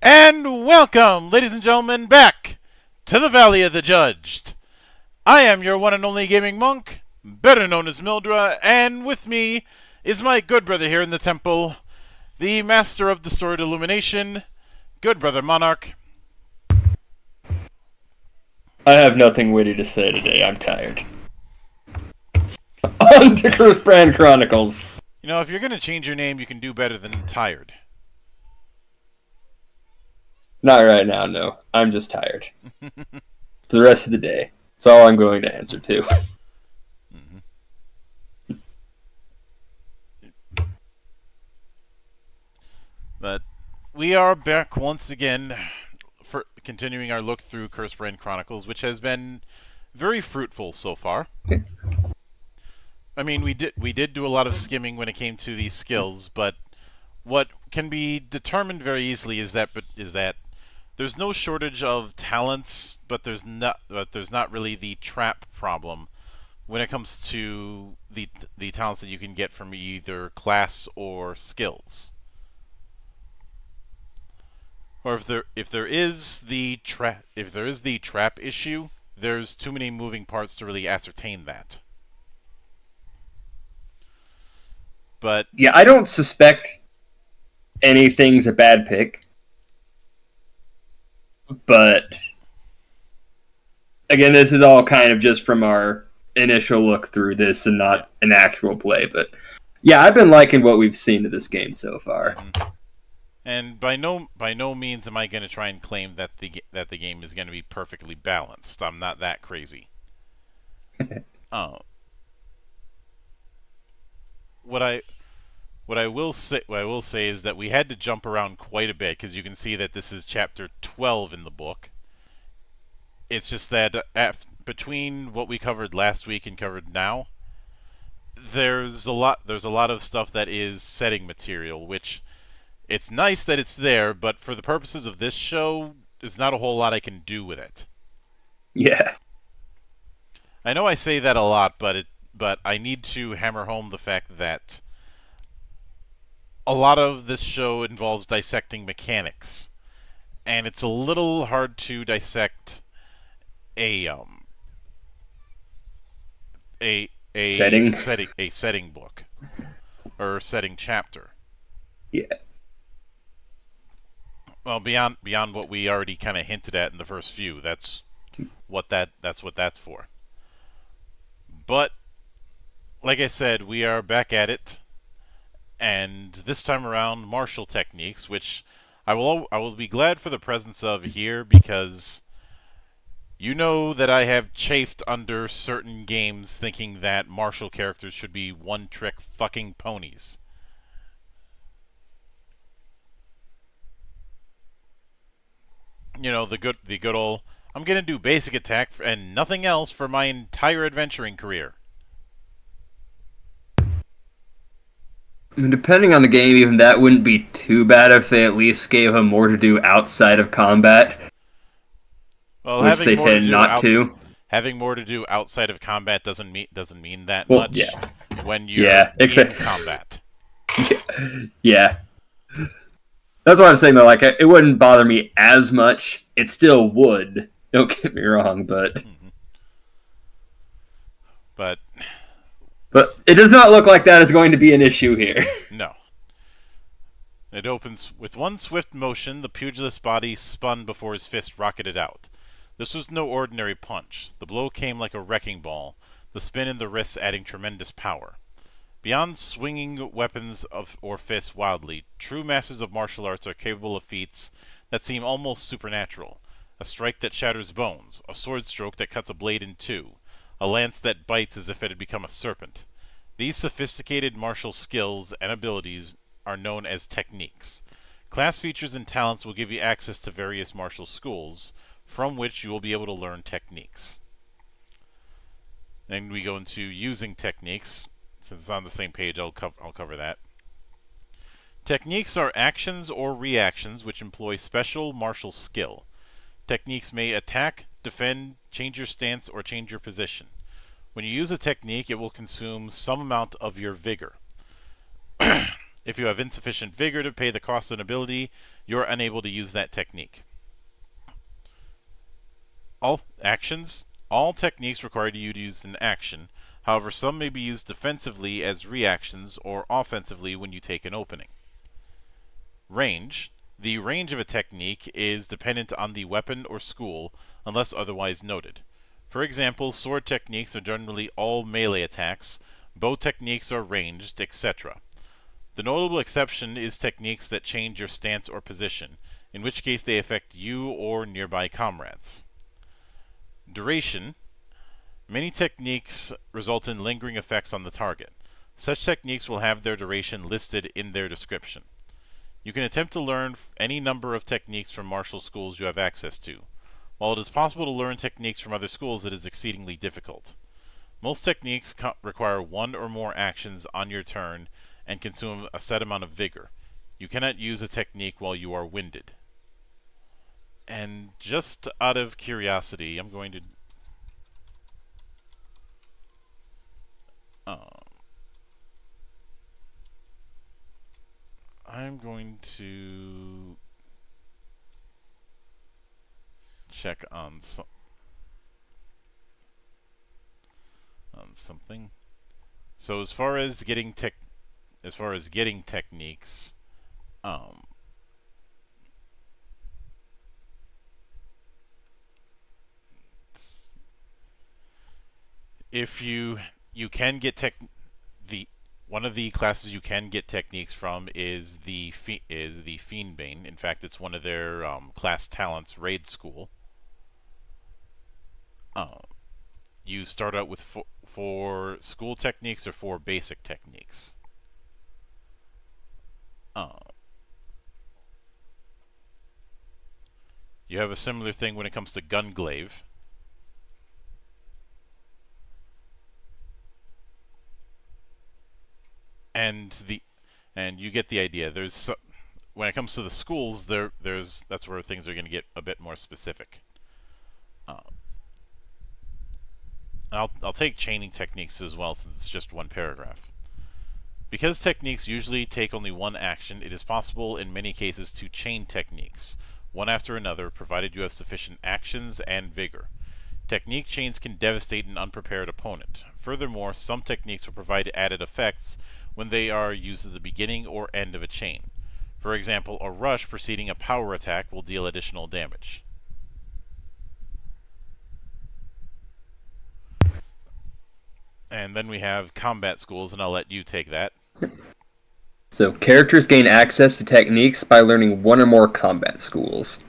And welcome, ladies and gentlemen, back to the Valley of the Judged. I am your one and only gaming monk, better known as Mildra, and with me is my good brother here in the temple, the master of distorted illumination, good brother Monarch. I have nothing witty to say today. I'm tired. On to Cursebrand Chronicles. You know, if you're going to change your name, you can do better than tired. Not right now, no. I'm just tired. For the rest of the day. That's all I'm going to answer to. But we are back once again for continuing our look through Cursebrand Chronicles, which has been very fruitful so far. I mean, we did do a lot of skimming when it came to these skills, but what can be determined very easily is that there's no shortage of talents, but there's not really the trap problem when it comes to the talents that you can get from either class or skills. Or if there is the trap issue, there's too many moving parts to really ascertain that. But Yeah, I don't suspect anything's a bad pick, but again, this is all kind of just from our initial look through this and not an actual play. But yeah, I've been liking what we've seen of this game so far. and by no means am I going to try and claim that the game is going to be perfectly balanced. I'm not that crazy. Oh, what I what I will say is that we had to jump around quite a bit because you can see that this is chapter 12 in the book. It's just that between what we covered last week and covered now, there's a lot of stuff that is setting material, which it's nice that it's there, but for the purposes of this show, there's not a whole lot I can do with it. Yeah. I know I say that a lot, but I need to hammer home the fact that a lot of this show involves dissecting mechanics, and it's a little hard to dissect a Setting. setting book or setting chapter. Yeah. Well, beyond what we already kind of hinted at in the first few, that's what that's for. But like I said, we are back at it, and this time around, martial techniques, which I will be glad for the presence of here because you know that I have chafed under certain games thinking that martial characters should be one-trick fucking ponies. You know, the good old I'm gonna do basic attack and nothing else for my entire adventuring career. I mean, depending on the game, even that wouldn't be too bad if they at least gave him more to do outside of combat, Well, which they tend not to. having more to do outside of combat doesn't mean that Well, much yeah. when you're Yeah. in combat. Yeah. That's what I'm saying, though. Like, it wouldn't bother me as much. It still would. Don't get me wrong, but But it does not look like that is going to be an issue here. no. It opens with one swift motion, the pugilist's body spun before his fist rocketed out. This was no ordinary punch. The blow came like a wrecking ball, the spin in the wrists adding tremendous power. Beyond swinging weapons or fists wildly, true masters of martial arts are capable of feats that seem almost supernatural. A strike that shatters bones, a sword stroke that cuts a blade in two, a lance that bites as if it had become a serpent. These sophisticated martial skills and abilities are known as techniques. Class features and talents will give you access to various martial schools, from which you will be able to learn techniques. Then we go into using techniques. Since it's on the same page, I'll cover that. Techniques are actions or reactions which employ special martial skill. Techniques may attack, defend, change your stance, or change your position. When you use a technique, it will consume some amount of your vigor. If you have insufficient vigor to pay the cost of an ability, you are unable to use that technique. All techniques require you to use an action. However, some may be used defensively as reactions or offensively when you take an opening. Range. The range of a technique is dependent on the weapon or school, unless otherwise noted. For example, sword techniques are generally all melee attacks, bow techniques are ranged, etc. The notable exception is techniques that change your stance or position, in which case they affect you or nearby comrades. Duration. Many techniques result in lingering effects on the target. Such techniques will have their duration listed in their description. You can attempt to learn any number of techniques from martial schools you have access to. While it is possible to learn techniques from other schools, it is exceedingly difficult. Most techniques require one or more actions on your turn and consume a set amount of vigor. You cannot use a technique while you are winded. And just out of curiosity, I'm going to... check on something. So as far as getting techniques, if you can get one of the classes you can get techniques from is the Fiendbane. In fact, it's one of their class talents, Raid School. You start out with four school techniques or four basic techniques. You have a similar thing when it comes to Gunglaive. And you get the idea. When it comes to the schools, that's where things are going to get a bit more specific. I'll take chaining techniques as well, since it's just one paragraph. Because techniques usually take only one action, it is possible in many cases to chain techniques, one after another, provided you have sufficient actions and vigor. Technique chains can devastate an unprepared opponent. Furthermore, some techniques will provide added effects when they are used at the beginning or end of a chain. For example, a rush preceding a power attack will deal additional damage. And then we have combat schools, and I'll let you take that. So, characters gain access to techniques by learning one or more combat schools.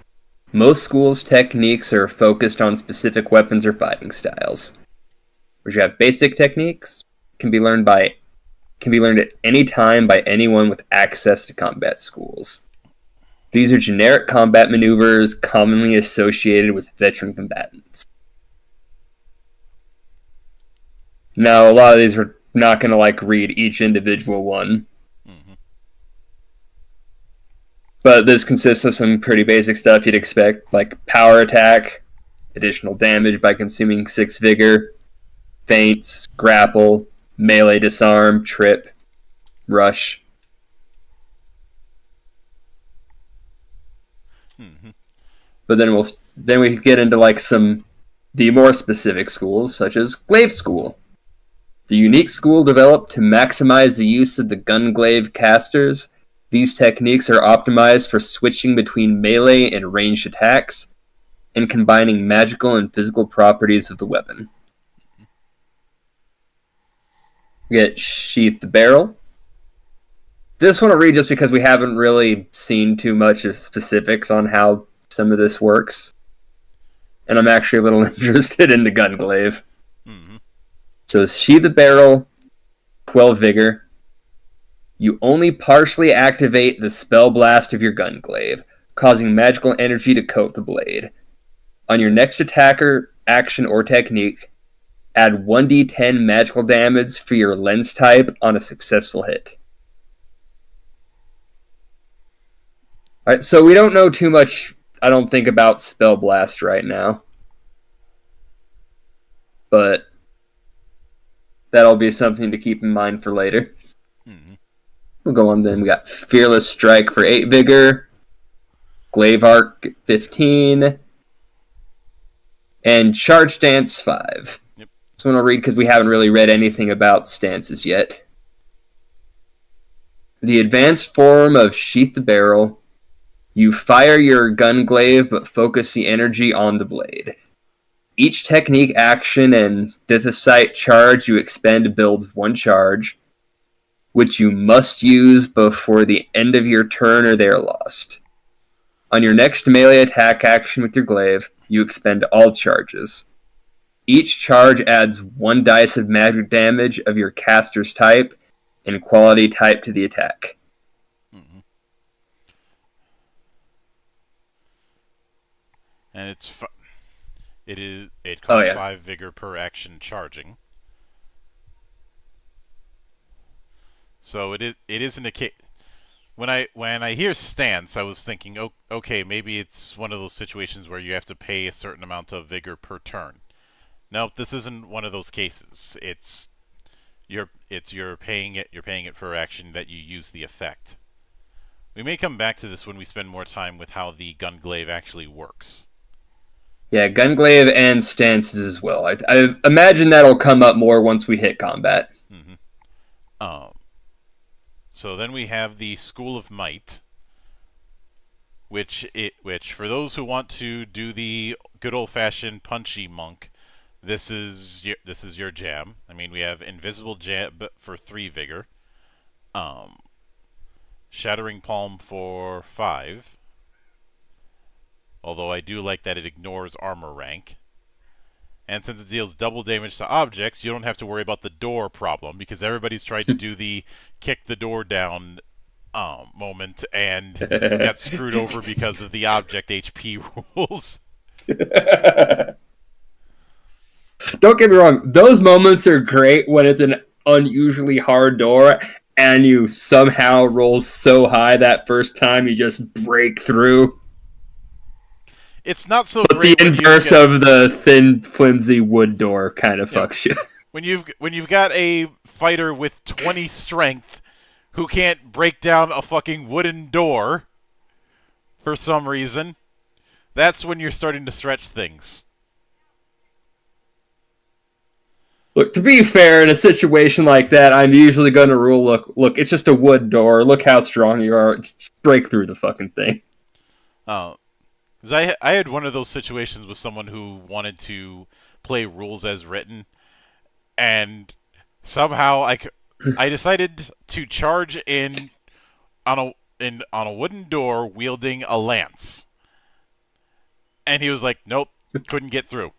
Most schools' techniques are focused on specific weapons or fighting styles. Where you have basic techniques, can be learned at any time by anyone with access to combat schools. These are generic combat maneuvers commonly associated with veteran combatants. Now, a lot of these are not going to read each individual one. Mm-hmm. But this consists of some pretty basic stuff you'd expect, like power attack, additional damage by consuming 6 vigor, feints, grapple, melee disarm, trip, rush. Mm-hmm. But then we get into the more specific schools, such as Glaive School. The unique school developed to maximize the use of the Gunglaive casters. These techniques are optimized for switching between melee and ranged attacks and combining magical and physical properties of the weapon. We get Sheath the Barrel. This one I'll read just because we haven't really seen too much of specifics on how some of this works. And I'm actually a little interested in the Gunglaive. Mm-hmm. So, Sheath the Barrel, 12 Vigor. You only partially activate the spell blast of your Gunglaive, causing magical energy to coat the blade. On your next attacker, action, or technique, add 1d10 magical damage for your lens type on a successful hit. Alright, so we don't know too much, I don't think, about Spell Blast right now. But that'll be something to keep in mind for later. Mm-hmm. We'll go on then. We got Fearless Strike for 8 Vigor, Glaive Arc 15, and Charge Stance 5. Yep. This one I'll read because we haven't really read anything about stances yet. The advanced form of Sheath the Barrel. You fire your Gunglaive but focus the energy on the blade. Each technique, action, and Dithicite charge you expend builds 1 charge, which you must use before the end of your turn or they are lost. On your next melee attack action with your glaive, you expend all charges. Each charge adds 1 dice of magic damage of your caster's type and quality type to the attack. Mm-hmm. And it's It Oh costs yeah. 5 vigor per action charging. So it isn't a case. When I hear stance, I was thinking, oh, okay, maybe it's one of those situations where you have to pay a certain amount of vigor per turn. Nope, this isn't one of those cases. You're paying it. You're paying it for action that you use the effect. We may come back to this when we spend more time with how the Gunglaive actually works. Yeah, Gunglaive and stances as well. I imagine that'll come up more once we hit combat. Mm-hmm. Um, so then we have the School of Might, which for those who want to do the good old-fashioned punchy monk, this is your jam. I mean, we have Invisible Jab for 3 vigor, um, Shattering Palm for 5. Although I do like that it ignores armor rank. And since it deals double damage to objects, you don't have to worry about the door problem because everybody's tried to do the kick the door down moment and got screwed over because of the object HP rules. Don't get me wrong; those moments are great when it's an unusually hard door and you somehow roll so high that first time you just break through. It's not so But the great when you've inverse got, of the thin, flimsy wood door kind of you know, fucks you. when you've got a fighter with 20 strength who can't break down a fucking wooden door for some reason. That's when you're starting to stretch things. Look, to be fair, in a situation like that, I'm usually going to rule, look, it's just a wood door. Look how strong you are. Just break through the fucking thing. Because I had one of those situations with someone who wanted to play rules as written, and somehow I decided to charge in on a wooden door wielding a lance, and he was like, "Nope, couldn't get through."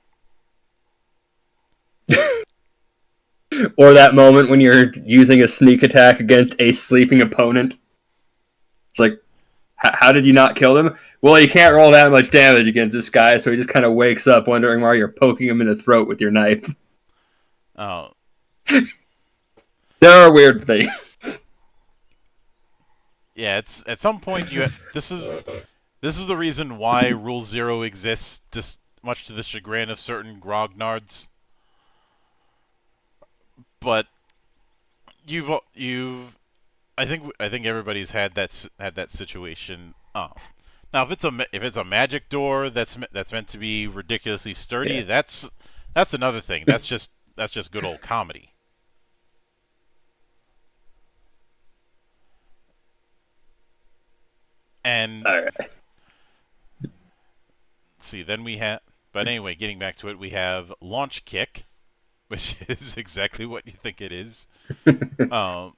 Or that moment when you're using a sneak attack against a sleeping opponent. It's like, how did you not kill them? Well, you can't roll that much damage against this guy, so he just kind of wakes up wondering why you're poking him in the throat with your knife. Oh, There are weird things. yeah. It's at some point this is the reason why Rule Zero exists, much to the chagrin of certain grognards. But you've I think everybody's had that situation. Now if it's a magic door that's meant to be ridiculously sturdy, Yeah. that's another thing. That's just good old comedy. And All right. let's see, then we have. But anyway, getting back to it, we have launch kick, which is exactly what you think it is. Um,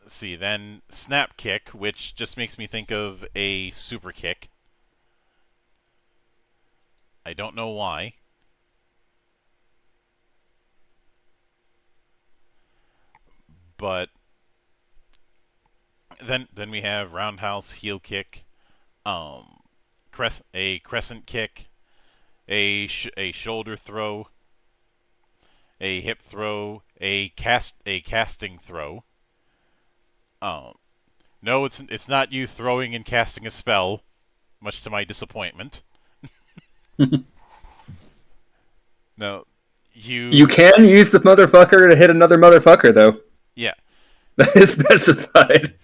let's see, then snap kick, which just makes me think of a super kick. I don't know why. But then we have roundhouse heel kick, um, a crescent kick, a shoulder throw, a hip throw, a casting throw. Um, no, it's not you throwing and casting a spell, much to my disappointment. No, You can use the motherfucker to hit another motherfucker, though. yeah, That is specified.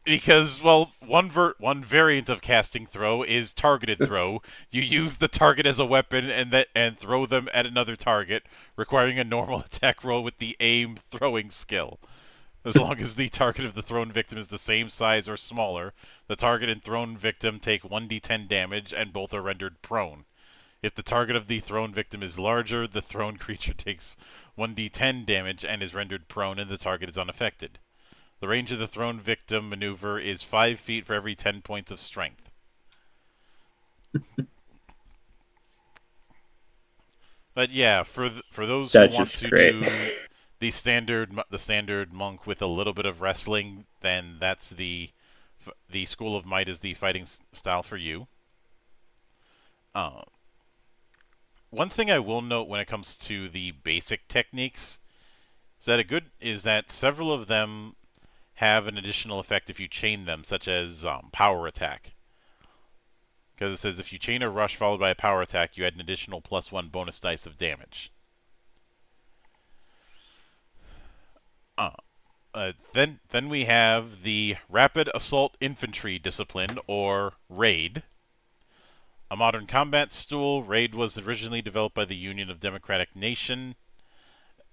because well, one variant of casting throw is targeted throw. You use the target as a weapon and throw them at another target, requiring a normal attack roll with the aim throwing skill. As long as the target of the thrown victim is the same size or smaller, the target and thrown victim take 1d10 damage and both are rendered prone. If the target of the thrown victim is larger, the thrown creature takes 1d10 damage and is rendered prone and the target is unaffected. The range of the thrown victim maneuver is 5 feet for every 10 points of strength. But yeah, for those who That's want just to great. do the standard monk with a little bit of wrestling, then that's the the School of Might is the fighting style for you. Uh, One thing I will note when it comes to the basic techniques is that several of them have an additional effect if you chain them, such as power attack. Because it says if you chain a rush followed by a power attack, you add an additional +1 bonus dice of damage. Then we have the Rapid Assault Infantry Discipline, or RAID. A modern combat stool, RAID was originally developed by the Union of Democratic Nation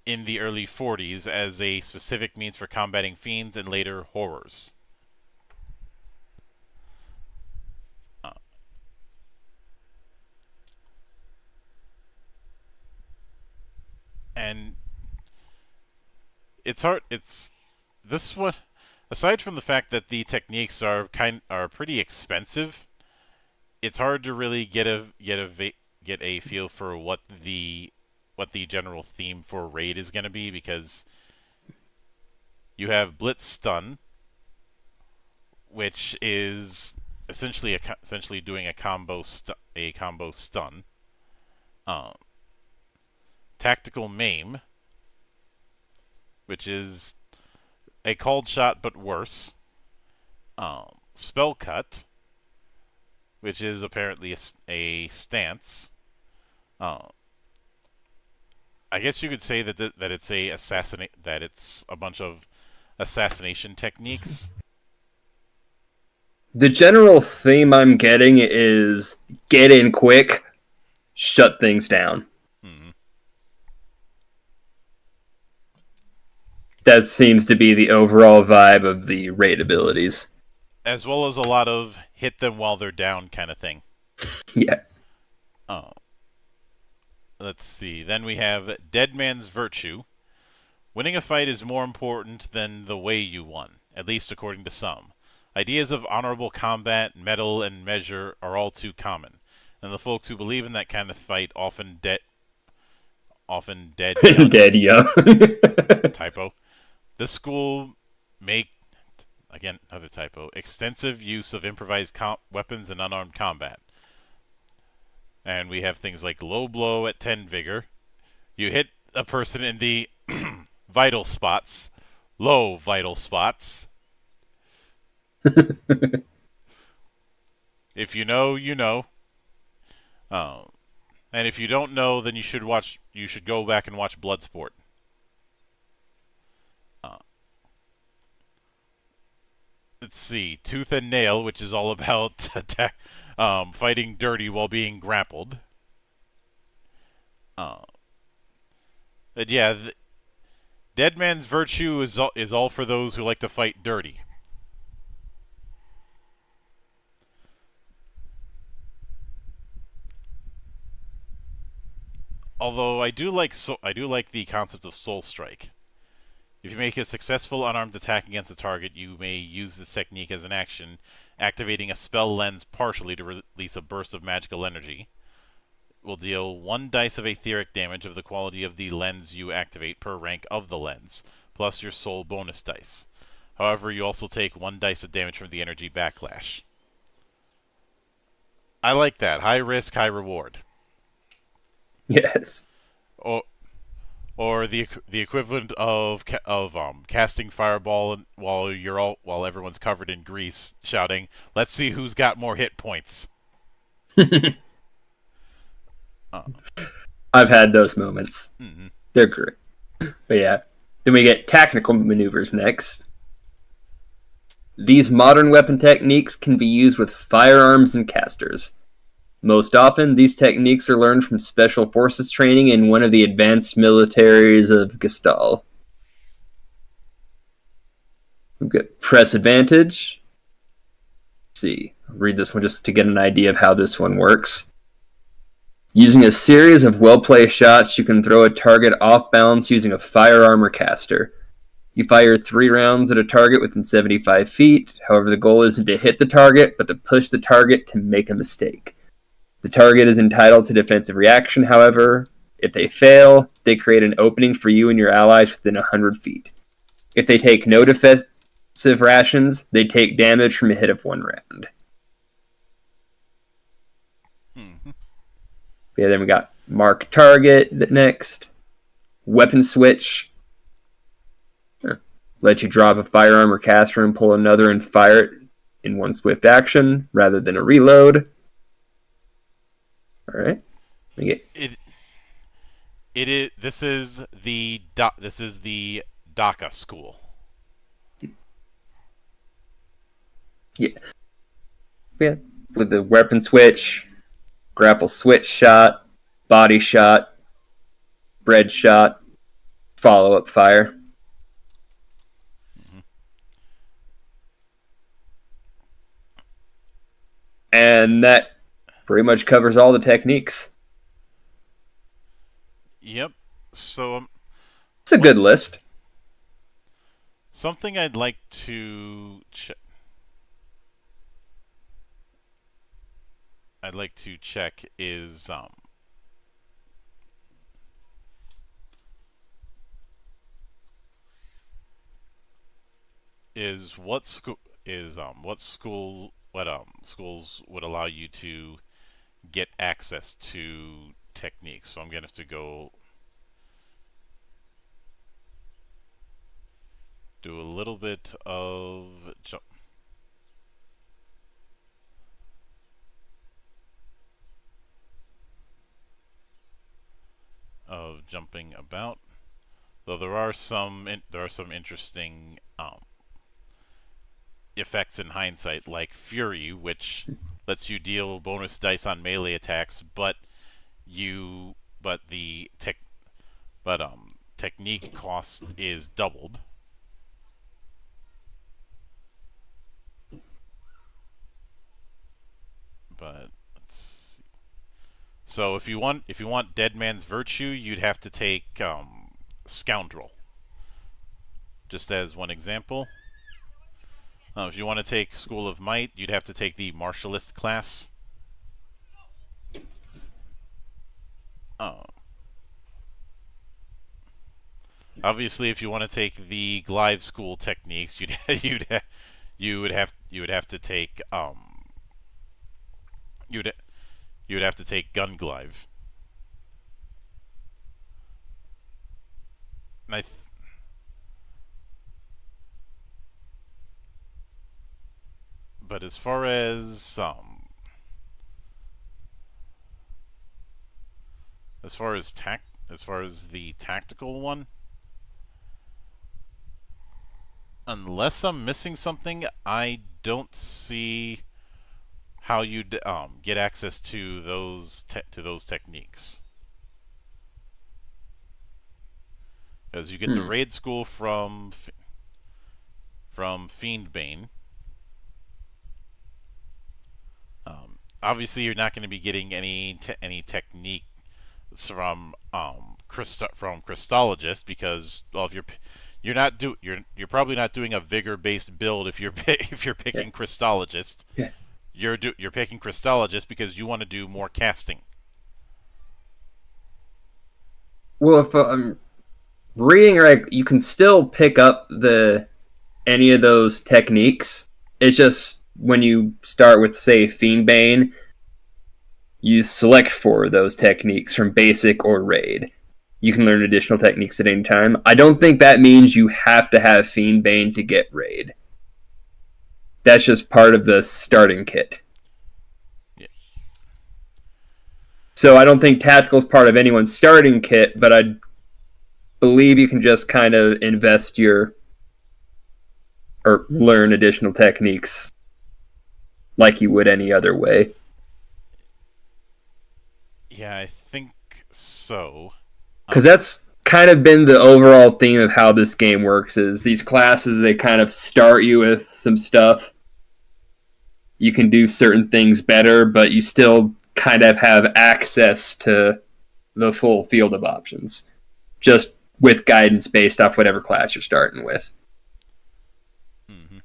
in the early 40s as a specific means for combating fiends and later horrors. And it's hard. It's this one. Aside from the fact that the techniques are pretty expensive, it's hard to really get a feel for what the general theme for raid is going to be, because you have Blitz Stun, which is essentially doing a combo stun. Tactical Maim, which is a called shot but worse. Spell Cut, which is apparently a stance. I guess you could say that it's a bunch of assassination techniques. The general theme I'm getting is get in quick, shut things down. Mm-hmm. That seems to be the overall vibe of the raid abilities. As well as a lot of hit them while they're down kind of thing. Yeah. Let's see. Then we have Dead Man's Virtue. Winning a fight is more important than the way you won, at least according to some. Ideas of honorable combat, medal, and measure are all too common, and the folks who believe in that kind of fight often dead young. Dead young. Typo. This school make, again, another typo, extensive use of improvised weapons and unarmed combat. And we have things like low blow at 10 vigor. You hit a person in the vital spots. Low vital spots. If you know, you know. And if you don't know, then you should go back and watch Bloodsport. Let's see. Tooth and Nail, which is all about fighting dirty while being grappled. But yeah, Dead Man's Virtue is all for those who like to fight dirty. Although I do like the concept of Soul Strike. If you make a successful unarmed attack against a target, you may use this technique as an action, activating a spell lens partially to release a burst of magical energy. It will deal 1 dice of etheric damage of the quality of the lens you activate per rank of the lens, plus your soul bonus dice. However, you also take 1 dice of damage from the energy backlash. I like that. High risk, high reward. Yes. Or the equivalent of casting fireball while everyone's covered in grease, shouting, "Let's see who's got more hit points." I've had those moments. Mm-hmm. They're great. But yeah, then we get tactical maneuvers next. These modern weapon techniques can be used with firearms and casters. Most often, these techniques are learned from Special Forces training in one of the advanced militaries of Gestal. We've got Press Advantage. Let's see, I'll read this one just to get an idea of how this one works. Using a series of well-placed shots, you can throw a target off balance using a firearm or caster. You fire 3 rounds at a target within 75 feet. However, the goal isn't to hit the target, but to push the target to make a mistake. The target is entitled to defensive reaction, however. If they fail, they create an opening for you and your allies within 100 feet. If they take no Civ rations, they take damage from a hit of 1 round. Mm-hmm. Yeah, then we got Mark Target next. Weapon Switch. Let you drop a firearm or caster and pull another and fire it in one swift action rather than a reload. All right. We get It is. This is the DACA school. yeah, with the weapon switch, grapple switch shot, body shot, spread shot, follow up fire. Mm-hmm. And that pretty much covers all the techniques. Yep. So It's a good list. something I'd like to check is what school is what schools would allow you to get access to techniques. So I'm gonna have to go do a little bit of jumping about. Though there are some interesting effects in hindsight, like Fury, which lets you deal bonus dice on melee attacks, but you but the tech but technique cost is doubled. But let's see. So if you want Dead Man's Virtue, you'd have to take Scoundrel. Just as one example. If you want to take School of Might, you'd have to take the Martialist class. Uh, Obviously, if you want to take the Glaive School techniques, you would have to take you'd you would have to take Gun Glaive. And but as far as the tactical one, unless I'm missing something, I don't see how you get access to those techniques. Because you get the raid school from Fiendbane. Obviously, you're not going to be getting any technique from Crystologist, because, well, if you're probably not doing a vigor based build if you're if you're picking Crystologist. Yeah. You're picking Crystologist because you want to do more casting. Well, if I'm reading right, you can still pick up any of those techniques. It's just when you start with, say, Fiendbane, you select for those techniques from basic or raid. You can learn additional techniques at any time. I don't think that means you have to have Fiendbane to get raid. That's just part of the starting kit. Yeah. So I don't think tactical is part of anyone's starting kit, but I believe you can just kind of invest or learn additional techniques like you would any other way. Yeah, I think so. Because that's kind of been the overall theme of how this game works, is these classes, they kind of start you with some stuff. You can do certain things better, but you still kind of have access to the full field of options, just with guidance based off whatever class you're starting with. Mm-hmm.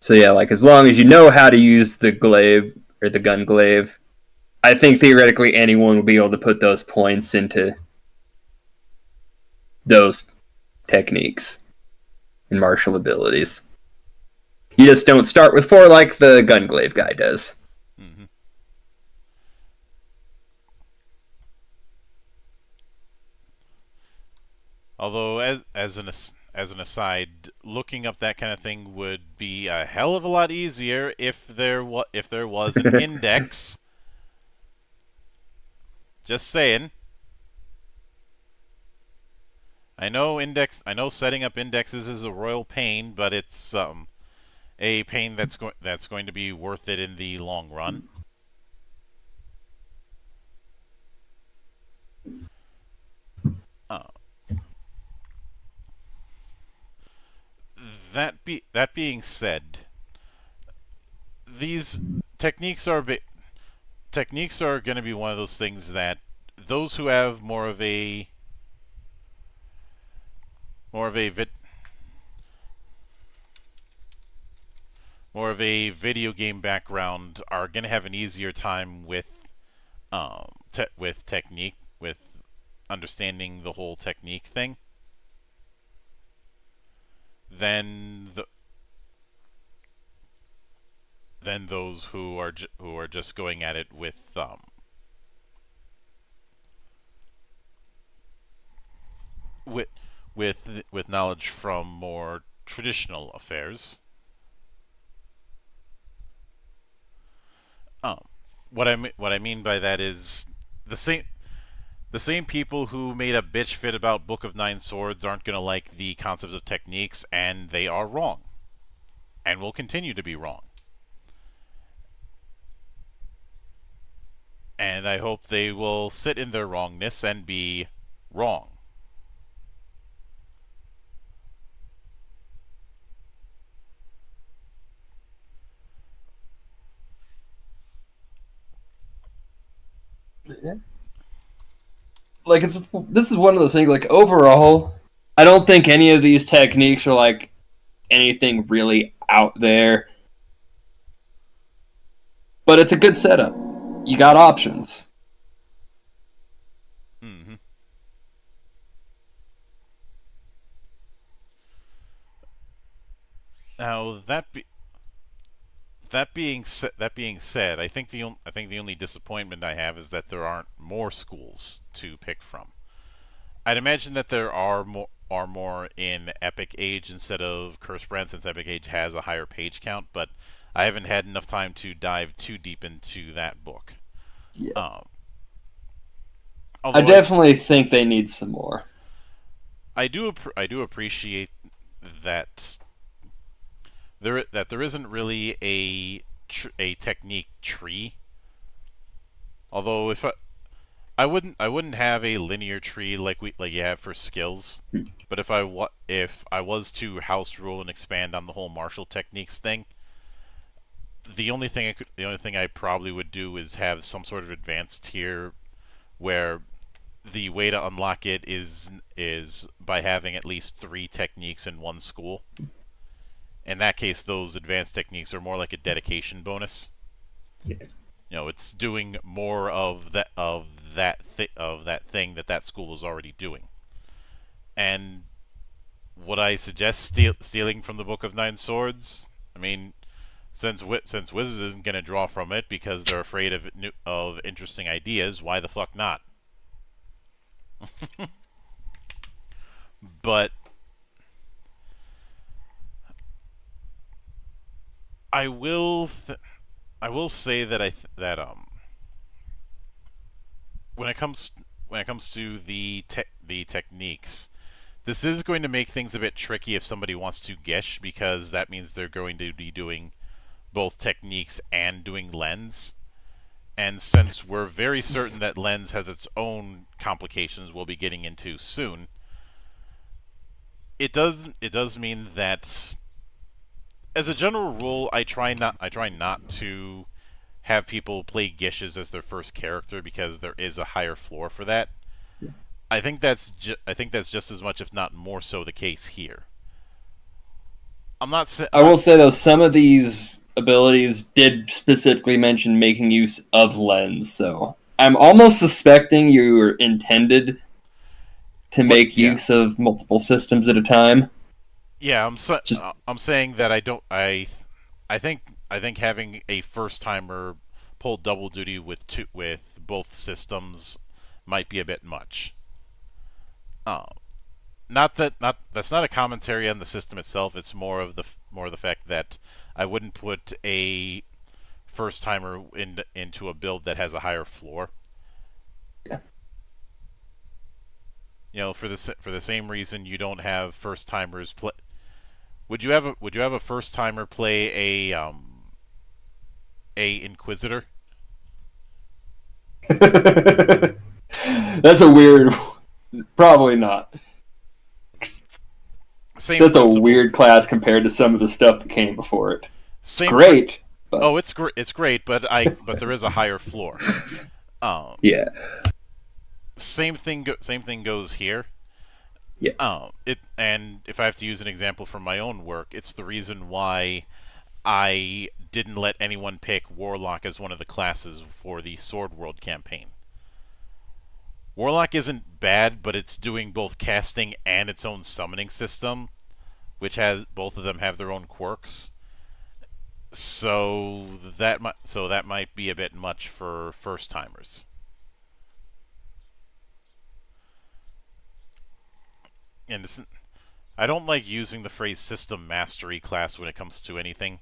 So yeah, like as long as you know how to use the glaive or the gun glaive, I think theoretically anyone will be able to put those points into those techniques and martial abilities. You just don't start with 4 like the gun glaive guy does. Mm-hmm. Although, as an aside, looking up that kind of thing would be a hell of a lot easier if there was an index. Just saying. I know setting up indexes is a royal pain, but it's a pain that's going to be worth it in the long run. Uh, that being said, these techniques are techniques are going to be one of those things that those who have more of a vid, more of a video game background are going to have an easier time with technique, with understanding the whole technique thing than than those who are just going at it with with knowledge from more traditional affairs. Um, what I mean by that is the same the same people who made a bitch fit about Book of Nine Swords aren't gonna like the concepts of techniques, and they are wrong, and will continue to be wrong. And I hope they will sit in their wrongness and be wrong. Yeah. Like this is one of those things. Like overall, I don't think any of these techniques are like anything really out there, but it's a good setup. You got options. Mm-hmm. Now that being said, I think the only disappointment I have is that there aren't more schools to pick from. I'd imagine that there are more in Epic Age instead of Cursebrand, since Epic Age has a higher page count, but I haven't had enough time to dive too deep into that book. Yeah. Um, I although definitely think they need some more. I do appreciate that there isn't really a technique tree. Although if I wouldn't have a linear tree like you have for skills, but if I was to house rule and expand on the whole martial techniques thing, the only thing I probably would do is have some sort of advanced tier where the way to unlock it is by having at least 3 techniques in one school. In that case, those advanced techniques are more like a dedication bonus. Yeah. You know, it's doing more of that thing that school is already doing. And would I suggest stealing from the Book of Nine Swords? I mean, since Wizards isn't going to draw from it because they're afraid of interesting ideas, why the fuck not? But I will I will say that that when it comes to the techniques, this is going to make things a bit tricky if somebody wants to Gesh, because that means they're going to be doing both techniques and doing lens. And since we're very certain that lens has its own complications we'll be getting into soon, it does mean that as a general rule, I try not to have people play Gishes as their first character because there is a higher floor for that. Yeah. I think that's just as much, if not more so, the case here. I'm not saying. I will say though, some of these abilities did specifically mention making use of lens, so I'm almost suspecting you were intended to What? make Yeah. use of multiple systems at a time. Yeah. Just I'm saying that I don't. I think having a first timer pull double duty with both systems might be a bit much. Uh, not that's not a commentary on the system itself. It's more of the fact that I wouldn't put a first timer into a build that has a higher floor. yeah. You know, for the same reason you don't have first timers play. Would you have a first timer play a Inquisitor? That's a weird. Probably not. Same That's a principle. weird class compared to some of the stuff that came before it. It's Same. great, but Oh, it's great, but there is a higher floor. Um, yeah, same thing goes here. yeah, It and if I have to use an example from my own work, it's the reason why I didn't let anyone pick Warlock as one of the classes for the Sword World campaign. Warlock isn't bad, but it's doing both casting and its own summoning system, which has both of them have their own quirks. So that might be a bit much for first timers. And I don't like using the phrase system mastery class when it comes to anything,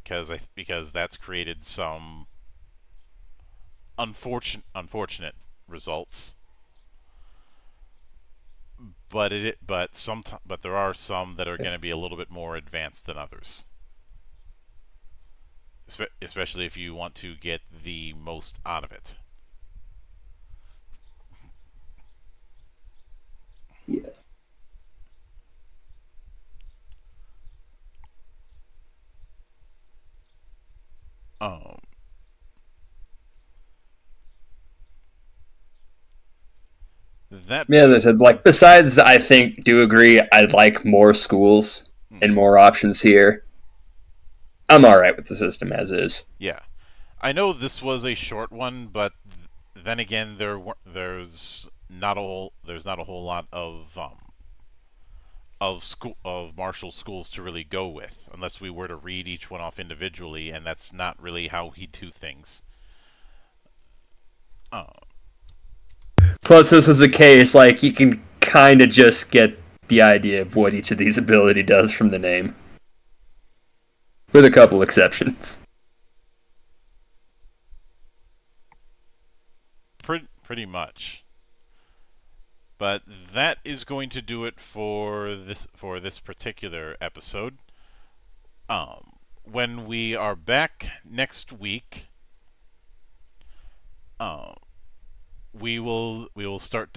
because that's created some unfortunate results. But there are some that are going to be a little bit more advanced than others, especially if you want to get the most out of it. yeah. Um, that Yeah, as I said, like besides, I think do agree. I'd like more schools and more options here. I'm all right with the system as is. Yeah, I know this was a short one, but then again, there's not a whole lot of martial schools to really go with, unless we were to read each one off individually, and that's not really how we do things. Uh, Plus, this was a case like you can kind of just get the idea of what each of these ability does from the name, with a couple exceptions. pretty much. But that is going to do it for this particular episode. When we are back next week, um, we will start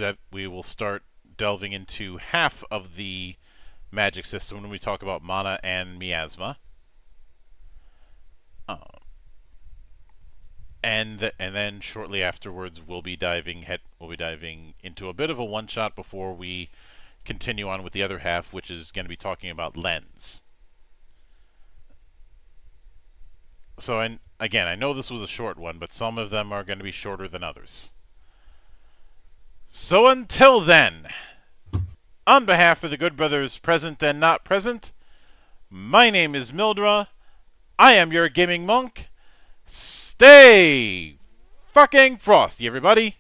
delving into half of the magic system when we talk about mana and miasma. Um, and then shortly afterwards we'll be diving into a bit of a one shot before we continue on with the other half, which is going to be talking about lens. So again, I know this was a short one, but some of them are going to be shorter than others. So until then, on behalf of the good brothers present and not present, my name is Mildra. I am your gaming monk. Stay fucking frosty, everybody.